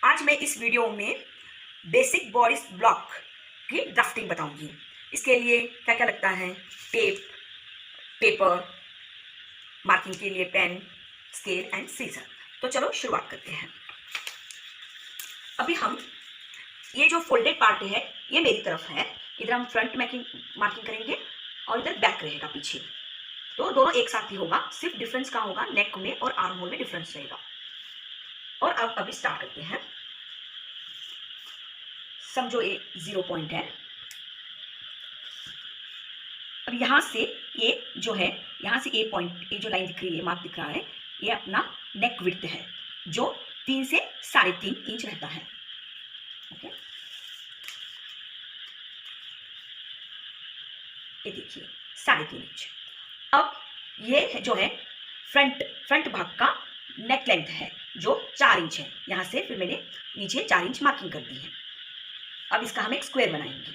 आज मैं इस वीडियो में बेसिक बॉडी ब्लॉक की ड्राफ्टिंग बताऊंगी। इसके लिए क्या क्या लगता है, टेप, पेपर, मार्किंग के लिए पेन, स्केल एंड सीजर। तो चलो शुरुआत करते हैं। अभी हम ये जो फोल्डेड पार्ट है ये मेरी तरफ है, इधर हम फ्रंट मार्किंग करेंगे और इधर बैक रहेगा पीछे। तो दोनों एक साथ ही होगा, सिर्फ डिफरेंस कहाँ होगा, नेक में और आर्म होल में डिफरेंस रहेगा। और अब अभी स्टार्ट करते हैं। समझो ये 0 पॉइंट है। अब यहाँ से ये जो है, यहाँ से ए पॉइंट, ये जो लाइन दिख रही है, मार्क दिख रहा है, ये अपना नेक विड्थ है जो 3 से 3.5 इंच रहता है। ओके, ये देखिए 3.5 इंच। अब ये जो है फ्रंट भाग का नेक लेंथ है जो 4 इंच है। यहाँ से फिर मैंने नीचे 4 इंच मार्किंग कर दी है। अब इसका हम एक स्क्वायर बनाएंगे,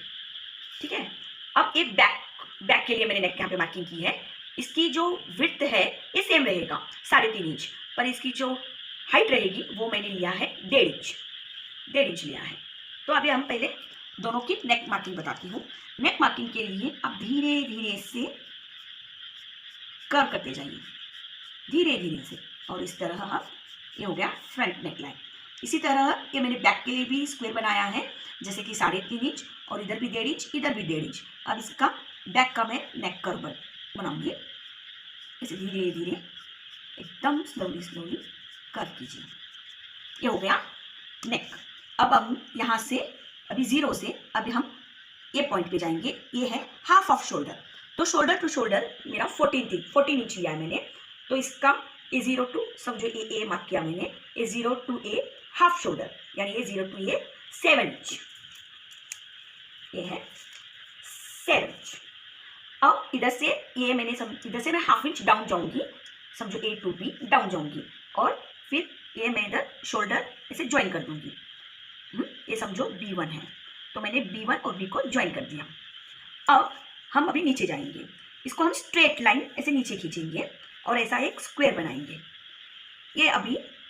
ठीक है। अब ये बैक के लिए मैंने नेक यहाँ पे मार्किंग की है। इसकी जो विड्थ है ये सेम रहेगा 3.5 इंच, पर इसकी जो हाइट रहेगी वो मैंने लिया है 1.5 इंच लिया है। तो अभी हम पहले दोनों की नेक मार्किंग बताती हूँ। नेक मार्किंग के लिए अब धीरे धीरे से कर्व करते जाइए, धीरे धीरे से, और इस तरह ये हो गया फ्रंट नेक लाइन। इसी तरह ये मैंने बैक के लिए भी स्क्वायर बनाया है, जैसे कि 3.5 इंच, और इधर भी 1.5 इंच, इधर भी 1.5 इंच। अब इसका बैक का मैं नेक कर्व बनाऊंगी। इसे धीरे धीरे एकदम स्लोली कर्व कीजिए। ये हो गया नेक। अब हम यहाँ से अभी 0 से अभी हम ये पॉइंट पे जाएंगे। ये है हाफ ऑफ शोल्डर। तो शोल्डर टू शोल्डर मेरा 14 इंच लिया है मैंने। तो इसका ए 0 टू, समझो ए मार्क किया मैंने, ए 0 टू ए हाफ शोल्डर, यानी ये 0 टू ए 7 इंच, ये है 7 इंच। अब इधर से ये मैंने इधर से मैं हाफ इंच डाउन जाऊंगी, समझो ए टू बी डाउन जाऊंगी, और फिर ये मैं इधर शोल्डर इसे ज्वाइन कर दूंगी। ये समझो B1 है, तो मैंने B1 और B को ज्वाइन कर दिया। अब हम अभी नीचे जाएंगे। इसको हम स्ट्रेट लाइन ऐसे नीचे खींचेंगे और ऐसा एक स्क्वायर बनाएंगे।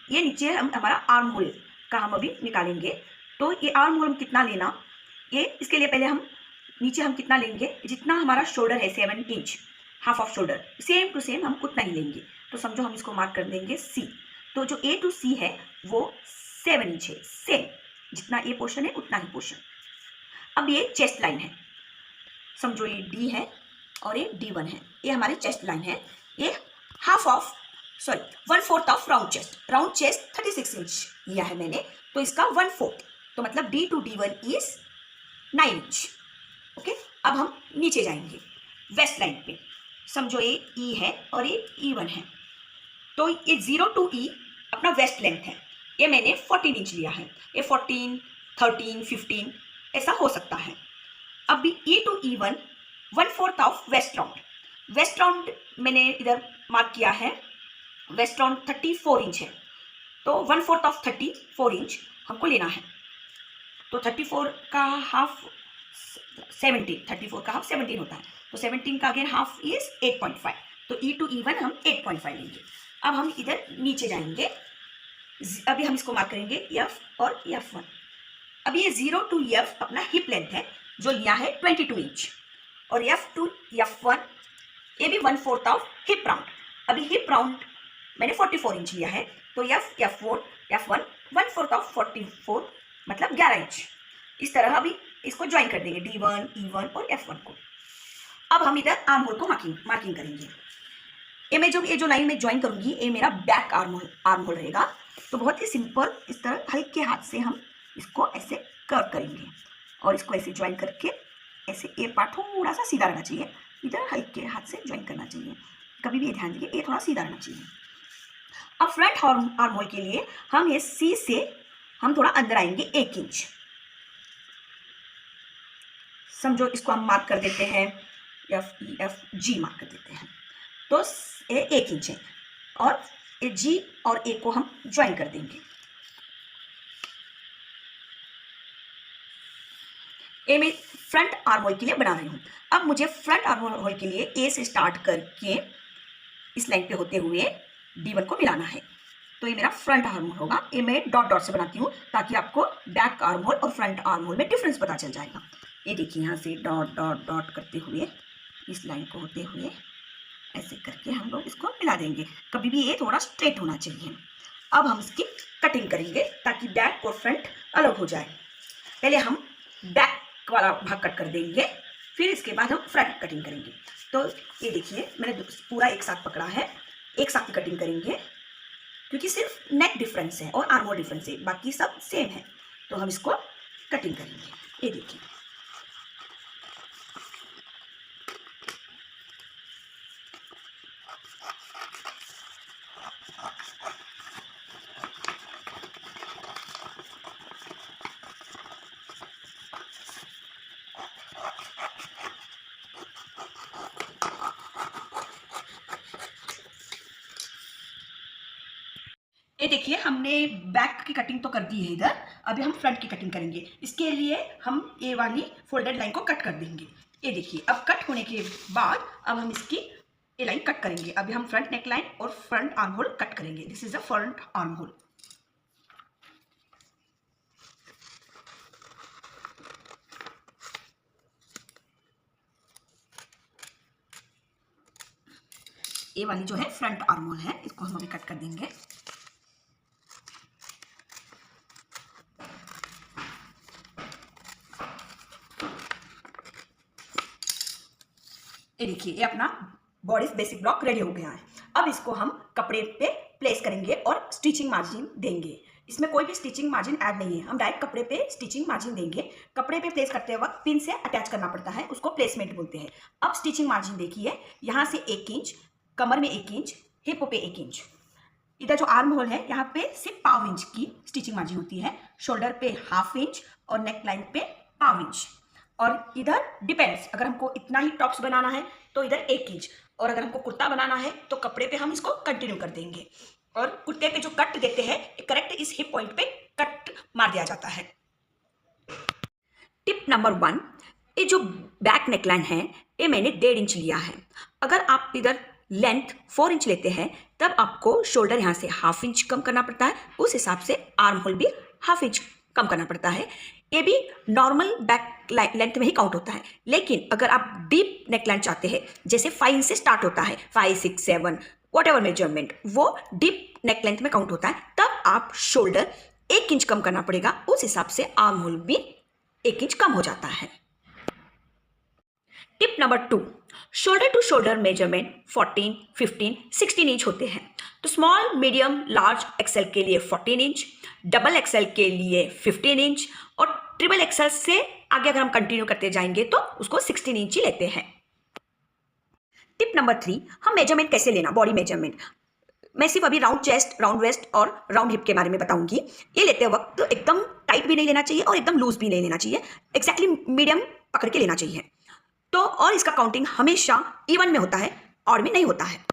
ये नीचे हम हमारा आर्म होल का हम अभी निकालेंगे। तो ये आर्म होल हम कितना लेना, ये इसके लिए पहले हम नीचे हम कितना लेंगे, जितना हमारा शोल्डर है 7 inch, half of shoulder, same to same हम उतना ही लेंगे। तो समझो हम इसको मार्क कर देंगे C। तो जो A टू C है वो 7 इंच है, सेम जितना ये पोर्शन है उतना ही पोर्शन। अब ये चेस्ट लाइन है, समझो ये D है और ये D1 है, ये हमारी चेस्ट लाइन है। ये 1/4 ऑफ राउंड चेस्ट 36 इंच लिया है मैंने, तो इसका 1/4, तो मतलब D to D1 is 9 inch. Okay, अब हम नीचे जाएंगे वेस्ट लाइन पे। समझो ये E है और ये E1 है, तो ये 0 टू E अपना वेस्ट लेंथ है। ये मैंने 14 इंच लिया है। ये 14, 13, 15 ऐसा हो सकता है। अब E to E1 1/4 of waist round मैंने इधर मार्क किया है। वेस्ट राउंड 34 इंच है, तो 1/4 ऑफ 34 इंच हमको लेना है। तो 34 का हाफ 17 होता है, तो 17 का अगेन हाफ इज 8.5, तो E टू E1 हम 8.5 लेंगे। अब हम इधर नीचे जाएंगे। अभी हम इसको मार्क करेंगे F और F1। अब ये 0 टू F अपना हिप लेंथ है जो लिया है 22 इंच, और F टू F1 ये भी 1/4 ऑफ हिप राउंड। अभी हिप राउंड मैंने 44 इंच लिया है, तो F1 1/4 ऑफ 44 मतलब 11 इंच। इस तरह अभी इसको ज्वाइन कर देंगे D1, E1 और F1 को। अब हम इधर आर्म होल को मार्किंग करेंगे। ये जो लाइन में ज्वाइन करूंगी ये मेरा बैक आर्म होल रहेगा। तो बहुत ही सिंपल, इस तरह हल्के हाथ से हम इसको ऐसे कर्व करेंगे और इसको ऐसे ज्वाइन करके ऐसे ये पार्ट थोड़ा सा सीधा रहना चाहिए, इधर हल्के हाथ से ज्वाइन करना चाहिए। कभी भी ध्यान दीजिए ये थोड़ा सीधा रहना चाहिए। अब फ्रंट आर्म होल के लिए हम ये C से हम थोड़ा अंदर आएंगे 1 इंच। समझो इसको हम मार्क कर देते हैं, F G मार्क कर देते हैं। तो ये 1 इंच है और ये G और A को हम ज्वाइन कर देंगे। ये मैं फ्रंट आर्म होल के लिए बना रही हूँ। अब मुझे फ्रंट आर्म होल के लिए A से स्टार्ट करके इस लाइन पे होते हुए D1 को मिलाना है। तो ये मेरा फ्रंट आर्म होल होगा। ये मैं डॉट डॉट से बनाती हूँ ताकि आपको बैक आर्म होल और फ्रंट आर्म होल में डिफरेंस पता चल जाएगा। ये देखिए यहाँ से डॉट डॉट डॉट करते हुए इस लाइन को होते हुए ऐसे करके हम लोग इसको मिला देंगे। कभी भी ये थोड़ा स्ट्रेट होना चाहिए। अब हम इसकी कटिंग करेंगे ताकि बैक और फ्रंट अलग हो जाए। पहले हम बैक वाला भाग कट कर देंगे, फिर इसके बाद हम फ्रंट कटिंग करेंगे। तो ये देखिए मैंने पूरा एक साथ पकड़ा है, एक साथ की कटिंग करेंगे क्योंकि सिर्फ नेक डिफरेंस है और आर्म होल डिफरेंस है, बाकी सब सेम है। तो हम इसको कटिंग करेंगे। ये देखिए ये देखिए हमने बैक की कटिंग तो कर दी है इधर, अभी हम फ्रंट की कटिंग करेंगे। इसके लिए हम ये वाली फोल्डेड लाइन को कट कर देंगे। ये देखिए अब कट होने के बाद अब हम इसकी ये लाइन कट करेंगे। अभी हम फ्रंट नेक लाइन और फ्रंट आर्म होल कट करेंगे। This is the front arm hole. ये वाली जो है फ्रंट आर्म होल है, इसको हम अभी कट कर देंगे। ये देखिए ये अपना बॉडी बेसिक ब्लॉक रेडी हो गया है। अब इसको हम कपड़े पे प्लेस करेंगे और स्टिचिंग मार्जिन देंगे। इसमें कोई भी स्टिचिंग मार्जिन ऐड नहीं है, हम डायरेक्ट कपड़े पे स्टिचिंग मार्जिन देंगे। कपड़े पे प्लेस करते वक्त पिन से अटैच करना पड़ता है, उसको प्लेसमेंट बोलते हैं। अब स्टिचिंग मार्जिन देखिए, यहाँ से 1 इंच, कमर में 1 इंच, हिप पे 1 इंच। इधर जो आर्म होल है यहाँ पे सिर्फ 1/2 इंच की स्टिचिंग मार्जिन होती है, शोल्डर पे 1/2 इंच और नेक लाइन पे 1/2 इंच। और इधर डिपेंड्स, अगर हमको इतना ही टॉप्स बनाना है तो इधर 1 इंच, और अगर हमको कुर्ता बनाना है तो कपड़े पे हम इसको कंटिन्यू कर देंगे। और कुर्ते पे जो कट देते हैं करेक्ट इस हिप पॉइंट पे कट मार दिया जाता है। टिप नंबर 1, ये जो बैक नेकलाइन है ये मैंने 1.5 इंच लिया है। अगर आप इधर लेंथ 4 इंच लेते हैं तब आपको शोल्डर यहाँ से 1/2 इंच कम करना पड़ता है, उस हिसाब से आर्म होल भी 1/2 इंच कम करना पड़ता है। ये भी नॉर्मल बैक लेंथ में ही काउंट होता है। लेकिन अगर आप डीप नेकलाइन चाहते हैं, जैसे 5 इंच से स्टार्ट होता है, 5, 6, 7 वॉट एवर मेजरमेंट, वो डीप नेक लेंथ में काउंट होता है, तब आप शोल्डर 1 इंच कम करना पड़ेगा। उस हिसाब से आर्म होल भी 1 इंच कम हो जाता है। Tip number 2, shoulder to shoulder measurement 14, 15, 16 inch होते हैं। तो स्मॉल, मीडियम, लार्ज एक्सेल के लिए 14 इंच, डबल एक्सेल के लिए 15 इंच और ट्रिपल एक्सेल से आगे अगर हम कंटिन्यू करते जाएंगे तो उसको 16 इंच ही लेते हैं। टिप नंबर 3, हम मेजरमेंट कैसे लेना, बॉडी मेजरमेंट। मैं सिर्फ अभी राउंड चेस्ट, राउंड वेस्ट और राउंड हिप के बारे में बताऊंगी। ये लेते वक्त तो एकदम टाइट भी नहीं लेना चाहिए और एकदम लूज भी नहीं लेना चाहिए, एक्जैक्टली मीडियम पकड़ के लेना चाहिए। तो और इसका काउंटिंग हमेशा इवन में होता है, ऑड में नहीं होता है।